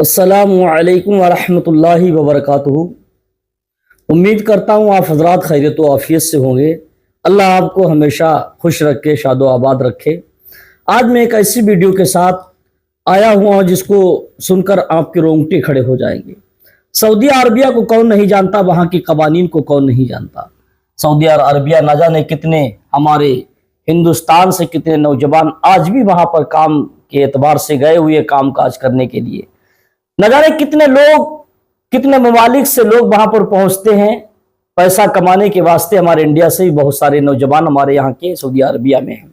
السلام علیکم ورحمۃ اللہ وبرکاتہ۔ امید کرتا ہوں آپ حضرات خیریت و عافیت سے ہوں گے۔ اللہ آپ کو ہمیشہ خوش رکھے، شاد و آباد رکھے۔ آج میں ایک ایسی ویڈیو کے ساتھ آیا ہوا ہوں جس کو سن کر آپ کے رونگٹے کھڑے ہو جائیں گے۔ سعودی عربیہ کو کون نہیں جانتا، وہاں کی قوانین کو کون نہیں جانتا۔ سعودی عربیہ نہ جانے کتنے ہمارے ہندوستان سے کتنے نوجوان آج بھی وہاں پر کام کے اعتبار سے گئے ہوئے کام کاج کرنے کے لیے، نہ جانے کتنے لوگ، کتنے ممالک سے لوگ وہاں پر پہنچتے ہیں پیسہ کمانے کے واسطے۔ ہمارے انڈیا سے بھی بہت سارے نوجوان ہمارے یہاں کے سعودی عربیہ میں ہیں۔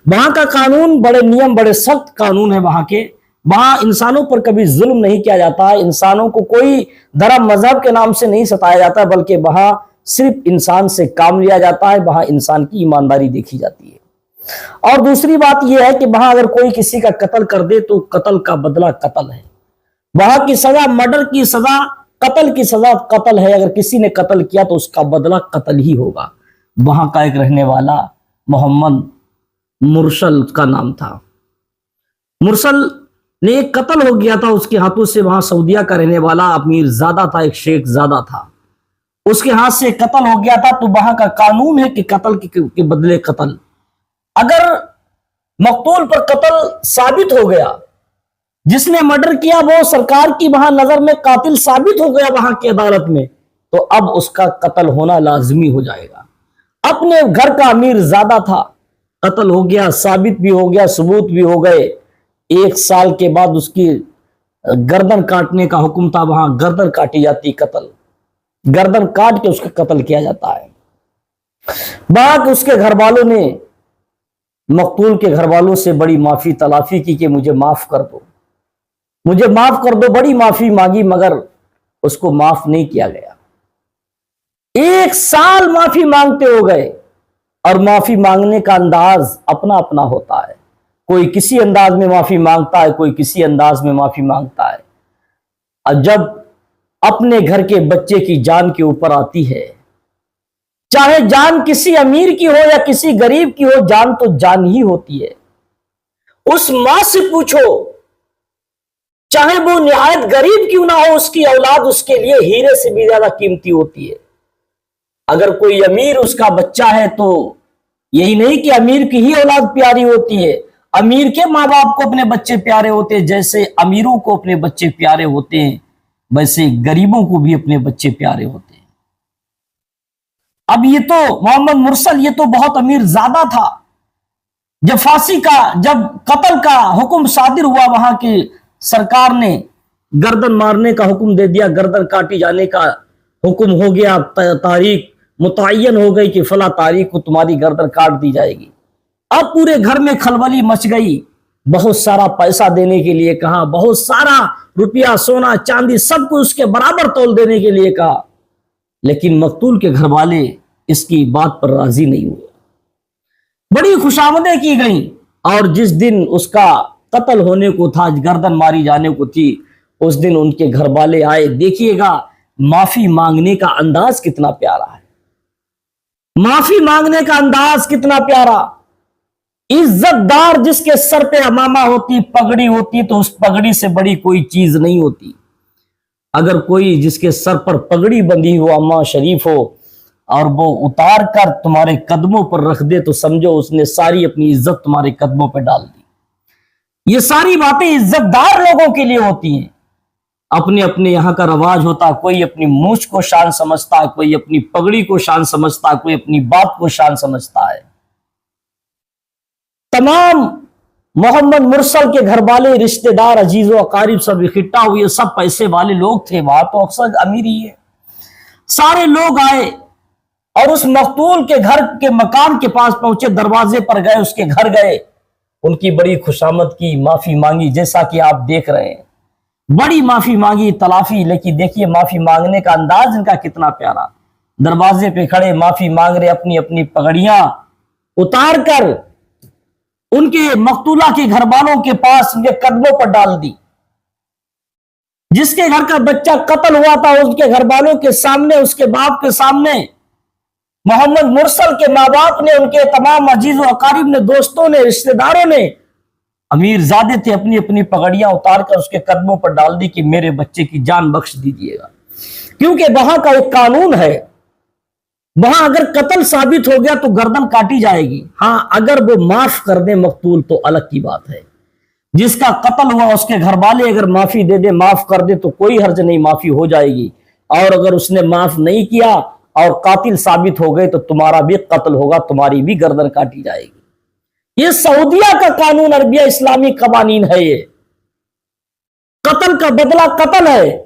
وہاں کا قانون بڑے نیم، بڑے سخت قانون ہے وہاں کے۔ وہاں انسانوں پر کبھی ظلم نہیں کیا جاتا ہے، انسانوں کو کوئی دھرم مذہب کے نام سے نہیں ستایا جاتا، بلکہ وہاں صرف انسان سے کام لیا جاتا ہے، وہاں انسان کی ایمانداری دیکھی جاتی ہے۔ اور دوسری بات یہ ہے کہ وہاں اگر کوئی کسی کا قتل کر دے تو قتل کا بدلہ قتل ہے۔ وہاں کی سزا مرڈر کی سزا، قتل کی سزا قتل ہے۔ اگر کسی نے قتل کیا تو اس کا بدلہ قتل ہی ہوگا۔ وہاں کا ایک رہنے والا محمد مرسل کا نام تھا، مرسل نے ایک قتل ہو گیا تھا اس کے ہاتھوں سے۔ وہاں سعودیہ کا رہنے والا امیر زادہ تھا، ایک شیخ زادہ تھا، اس کے ہاتھ سے قتل ہو گیا تھا۔ تو وہاں کا قانون ہے کہ قتل کے بدلے قتل۔ اگر مقتول پر قتل ثابت ہو گیا، جس نے مرڈر کیا وہ سرکار کی وہاں نظر میں قاتل ثابت ہو گیا وہاں کی عدالت میں، تو اب اس کا قتل ہونا لازمی ہو جائے گا۔ اپنے گھر کا امیر زادہ تھا، قتل ہو گیا، ثابت بھی ہو گیا، ثبوت بھی ہو گئے۔ 1 سال کے بعد اس کی گردن کاٹنے کا حکم تھا، وہاں گردن کاٹی جاتی، قتل گردن کاٹ کے اس کا قتل کیا جاتا ہے۔ بعد اس کے گھر والوں نے مقتول کے گھر والوں سے بڑی معافی تلافی کی کہ مجھے معاف کر دو، مجھے معاف کر دو، بڑی معافی مانگی، مگر اس کو معاف نہیں کیا گیا۔ 1 سال معافی مانگتے ہو گئے، اور معافی مانگنے کا انداز اپنا اپنا ہوتا ہے۔ کوئی کسی انداز میں معافی مانگتا ہے، کوئی کسی انداز میں معافی مانگتا ہے۔ اور جب اپنے گھر کے بچے کی جان کے اوپر آتی ہے، چاہے جان کسی امیر کی ہو یا کسی غریب کی ہو، جان تو جان ہی ہوتی ہے۔ اس ماں سے پوچھو، چاہے وہ نہایت غریب کیوں نہ ہو، اس کی اولاد اس کے لیے ہیرے سے بھی زیادہ قیمتی ہوتی ہے۔ اگر کوئی امیر اس کا بچہ ہے تو یہی نہیں کہ امیر کی ہی اولاد پیاری ہوتی ہے، امیر کے ماں باپ کو اپنے بچے پیارے ہوتے ہیں۔ جیسے امیروں کو اپنے بچے پیارے ہوتے ہیں، ویسے غریبوں کو بھی اپنے بچے پیارے ہوتے ہیں۔ اب یہ تو محمد مرسل، یہ تو بہت امیر زادہ تھا۔ جب پھانسی کا، جب قتل کا حکم صادر ہوا، وہاں کی سرکار نے گردن مارنے کا حکم دے دیا، گردن کاٹی جانے کا حکم ہو گیا، تاریخ متعین ہو گئی کہ فلاں تاریخ کو تمہاری گردن کاٹ دی جائے گی۔ اب پورے گھر میں کھلبلی مچ گئی، بہت سارا پیسہ دینے کے لیے کہا، بہت سارا روپیہ، سونا چاندی سب کو اس کے برابر تول دینے کے لیے کہا، لیکن مقتول کے گھر والے اس کی بات پر راضی نہیں ہوئے۔ بڑی خوشامدیں کی گئیں، اور جس دن اس کا قتل ہونے کو تھا، گردن ماری جانے کو تھی، اس دن ان کے گھر والے آئے۔ دیکھیے گا معافی مانگنے کا انداز کتنا پیارا ہے، معافی مانگنے کا انداز کتنا پیارا۔ عزت دار جس کے سر پہ عمامہ ہوتی، پگڑی ہوتی، تو اس پگڑی سے بڑی کوئی چیز نہیں ہوتی۔ اگر کوئی جس کے سر پر پگڑی بندھی ہو، عمامہ شریف ہو، اور وہ اتار کر تمہارے قدموں پر رکھ دے، تو سمجھو اس نے ساری اپنی عزت تمہارے قدموں پہ ڈال دی۔ یہ ساری باتیں عزت دار لوگوں کے لیے ہوتی ہیں۔ اپنے اپنے یہاں کا رواج ہوتا، کوئی اپنی مونچھ کو شان سمجھتا ہے، کوئی اپنی پگڑی کو شان سمجھتا ہے، کوئی اپنی بات کو شان سمجھتا ہے۔ تمام محمد مرسل کے گھر والے، رشتہ دار، عزیز و اقارب سب اکٹھا ہوئے، سب پیسے والے لوگ تھے، وہاں تو اکثر امیر ہی ہے۔ سارے لوگ آئے اور اس مقتول کے گھر کے مکان کے پاس پہنچے، دروازے پر گئے، اس کے گھر گئے، ان کی بڑی خوشامد کی، معافی مانگی، جیسا کہ آپ دیکھ رہے ہیں، بڑی معافی مانگی، تلافی۔ لیکن دیکھیے معافی مانگنے کا انداز ان کا کتنا پیارا۔ دروازے پہ کھڑے معافی مانگ رہے، اپنی اپنی پگڑیاں اتار کر ان کے مقتولہ کے گھر والوں کے پاس، ان کے قدموں پر ڈال دی۔ جس کے گھر کا بچہ قتل ہوا تھا، اس کے گھر والوں کے سامنے، اس کے باپ کے سامنے، محمد مرسل کے ماں باپ نے، ان کے تمام عزیز و اقارب نے، دوستوں نے، رشتہ داروں نے امیر زادے تھے، اپنی اپنی پگڑیاں اتار کر اس کے قدموں پر ڈال دی کہ میرے بچے کی جان بخش دیجیے گا، کیونکہ وہاں کا ایک قانون ہے، وہاں اگر قتل ثابت ہو گیا تو گردن کاٹی جائے گی، ہاں اگر وہ معاف کر دے مقتول تو الگ کی بات ہے۔ جس کا قتل ہوا اس کے گھر والے اگر معافی دے دے، معاف کر دے تو کوئی حرج نہیں، معافی ہو جائے گی، اور اگر اس نے معاف نہیں کیا اور قاتل ثابت ہو گئے تو تمہارا بھی قتل ہوگا، تمہاری بھی گردن کاٹی جائے گی۔ یہ سعودیہ کا قانون، عربیہ اسلامی قوانین ہے، یہ قتل کا بدلہ قتل ہے۔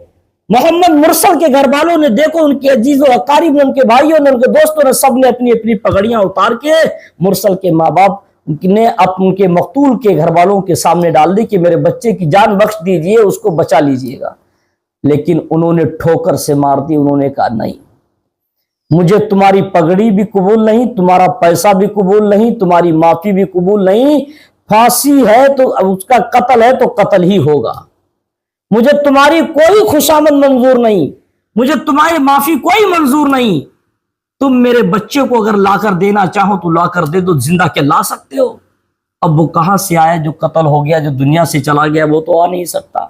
محمد مرسل کے گھر والوں نے دیکھو، ان کے عزیز و اقارب نے، ان کے بھائیوں نے، ان کے دوستوں نے، سب نے اپنی اپنی پگڑیاں اتار کے مرسل کے ماں باپ نے ان کے مقتول کے گھر والوں کے سامنے ڈال دی کہ میرے بچے کی جان بخش دیجئے، اس کو بچا لیجئے گا، لیکن انہوں نے ٹھوکر سے مار دی۔ انہوں نے کہا نہیں، مجھے تمہاری پگڑی بھی قبول نہیں، تمہارا پیسہ بھی قبول نہیں، تمہاری معافی بھی قبول نہیں، پھانسی ہے تو اس کا قتل ہے تو قتل ہی ہوگا، مجھے تمہاری کوئی خوشامد منظور نہیں، مجھے تمہاری معافی کوئی منظور نہیں، تم میرے بچے کو اگر لا کر دینا چاہو تو لا کر دے دو، زندہ کیا لا سکتے ہو؟ اب وہ کہاں سے آیا؟ جو قتل ہو گیا، جو دنیا سے چلا گیا، وہ تو آ نہیں سکتا۔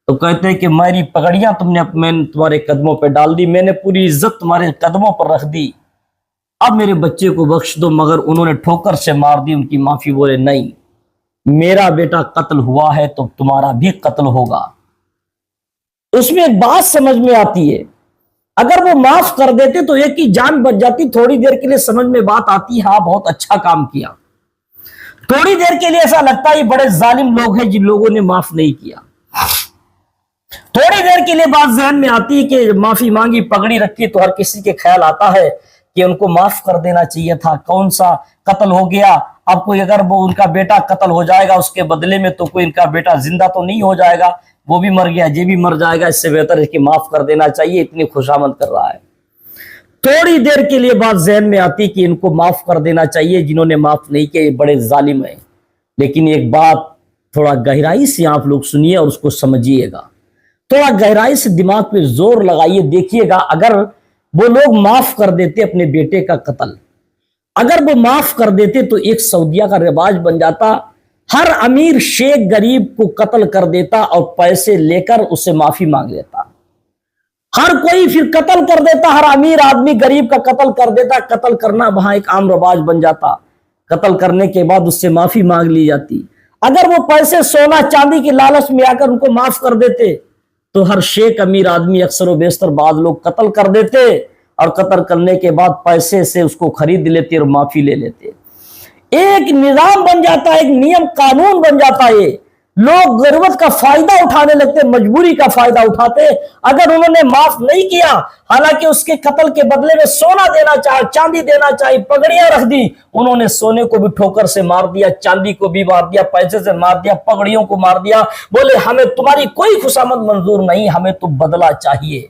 تو کہتے ہیں کہ میری پگڑیاں میں نے تمہارے قدموں پہ ڈال دی، میں نے پوری عزت تمہارے قدموں پر رکھ دی، اب میرے بچے کو بخش دو۔ مگر انہوں نے ٹھوکر سے مار دی، ان کی معافی، بولے نہیں، میرا بیٹا قتل ہوا ہے تو تمہارا بھی قتل ہوگا۔ اس میں ایک بات سمجھ میں آتی ہے، اگر وہ معاف کر دیتے تو ایک کی جان بچ جاتی، تھوڑی دیر کے لیے سمجھ میں بات آتی، ہاں بہت اچھا کام کیا، تھوڑی دیر کے لیے ایسا لگتا ہے یہ بڑے ظالم لوگ ہیں جن لوگوں نے معاف نہیں کیا، تھوڑی دیر کے لیے بات ذہن میں آتی ہے کہ معافی مانگی، پگڑی رکھی، تو ہر کسی کے خیال آتا ہے کہ ان کو معاف کر دینا چاہیے تھا، کون سا قتل ہو گیا، اب کوئی اگر وہ ان کا بیٹا قتل ہو جائے گا اس کے بدلے میں تو کوئی ان کا بیٹا زندہ تو نہیں ہو جائے گا، وہ بھی مر گیا، یہ بھی مر جائے گا، اس سے بہتر ہے کہ معاف کر دینا چاہیے، اتنی خوشامد کر رہا ہے۔ تھوڑی دیر کے لیے بات ذہن میں آتی کہ ان کو معاف کر دینا چاہیے، جنہوں نے معاف نہیں کیا یہ بڑے ظالم ہیں، لیکن ایک بات تھوڑا گہرائی سے آپ لوگ سنیے اور اس کو سمجھیے گا، تھوڑا گہرائی سے دماغ پہ زور لگائیے، دیکھیے گا، اگر وہ لوگ معاف کر دیتے اپنے بیٹے کا قتل، اگر وہ معاف کر دیتے تو ایک سعودیہ کا رواج بن جاتا، ہر امیر شیخ غریب کو قتل کر دیتا اور پیسے لے کر اسے معافی مانگ لیتا، ہر کوئی پھر قتل کر دیتا، ہر امیر آدمی غریب کا قتل کر دیتا، قتل کرنا وہاں ایک عام رواج بن جاتا، قتل کرنے کے بعد اس سے معافی مانگ لی جاتی۔ اگر وہ پیسے سونا چاندی کی لالچ میں آ کر ان کو معاف کر دیتے تو ہر شیخ امیر آدمی اکثر و بیشتر بعض لوگ قتل کر دیتے، اور قتل کرنے کے بعد پیسے سے اس کو خرید لیتے اور معافی لے لیتے، ایک نظام بن جاتا ہے، ایک نیم قانون بن جاتا ہے، لوگ ضرورت کا فائدہ اٹھانے لگتے، مجبوری کا فائدہ اٹھاتے۔ اگر انہوں نے معاف نہیں کیا، حالانکہ اس کے قتل کے بدلے میں سونا دینا چاہے، چاندی دینا چاہے، پگڑیاں رکھ دی، انہوں نے سونے کو بھی ٹھوکر سے مار دیا، چاندی کو بھی مار دیا، پیسے سے مار دیا، پگڑیوں کو مار دیا، بولے ہمیں تمہاری کوئی خوشامد منظور نہیں، ہمیں تو بدلہ چاہیے۔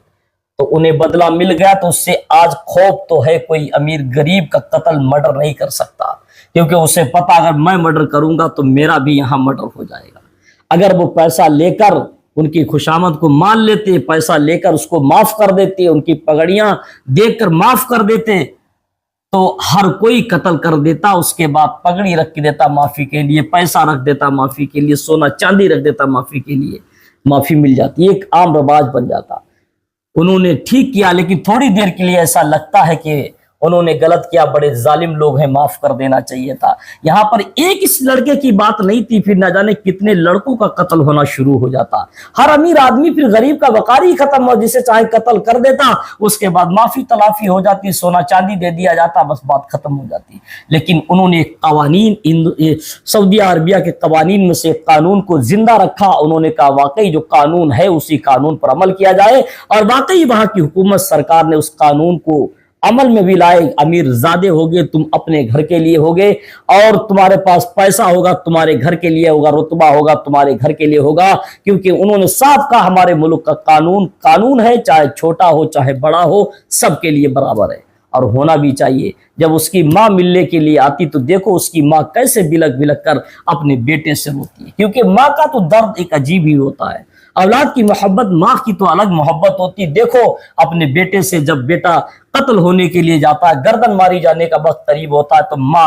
تو انہیں بدلہ مل گیا، تو اس سے آج خوف تو ہے، کوئی امیر غریب کا قتل مرڈر نہیں کر سکتا، کیونکہ اسے پتا اگر میں مرڈر کروں گا تو میرا بھی یہاں مرڈر ہو جائے گا۔ اگر وہ پیسہ لے کر ان کی خوشامد کو مان لیتے، پیسہ لے کر اس کو معاف کر دیتے، ان کی پگڑیاں دیکھ کر معاف کر دیتے، تو ہر کوئی قتل کر دیتا، اس کے بعد پگڑی رکھ دیتا معافی کے لیے، پیسہ رکھ دیتا معافی کے لیے، سونا چاندی رکھ دیتا معافی کے لیے، معافی مل جاتی، ایک عام رواج بن جاتا۔ انہوں نے ٹھیک کیا، لیکن تھوڑی دیر کے لیے ایسا لگتا ہے کہ انہوں نے غلط کیا، بڑے ظالم لوگ ہیں، معاف کر دینا چاہیے تھا۔ یہاں پر ایک اس لڑکے کی بات نہیں تھی، پھر نہ جانے کتنے لڑکوں کا قتل ہونا شروع ہو جاتا، ہر امیر آدمی پھر غریب کا وقار ہی ختم ہو، جسے چاہے قتل کر دیتا، اس کے بعد معافی تلافی ہو جاتی، سونا چاندی دے دیا جاتا، بس بات ختم ہو جاتی۔ لیکن انہوں نے قوانین، سعودیہ عربیہ کے قوانین میں سے ایک قانون کو زندہ رکھا، انہوں نے کہا واقعی جو قانون ہے اسی قانون پر عمل کیا جائے، اور واقعی وہاں کی حکومت سرکار نے اس قانون کو عمل میں بھی لائے۔ امیر زادے ہوگے تم اپنے گھر کے لیے ہوگے، اور تمہارے پاس پیسہ ہوگا تمہارے گھر کے لیے ہوگا، رتبہ ہوگا تمہارے گھر کے لیے ہوگا، کیونکہ انہوں نے صاف کہا ہمارے ملک کا قانون قانون ہے، چاہے چھوٹا ہو چاہے بڑا ہو، سب کے لیے برابر ہے، اور ہونا بھی چاہیے۔ جب اس کی ماں ملنے کے لیے آتی تو دیکھو اس کی ماں کیسے بلک بلک کر اپنے بیٹے سے روتی ہے، کیونکہ ماں کا تو درد ایک عجیب ہی ہوتا ہے، اولاد کی محبت، ماں کی تو الگ محبت ہوتی۔ دیکھو اپنے بیٹے سے جب بیٹا قتل ہونے کے لیے جاتا ہے، گردن ماری جانے کا وقت قریب ہوتا ہے، تو ماں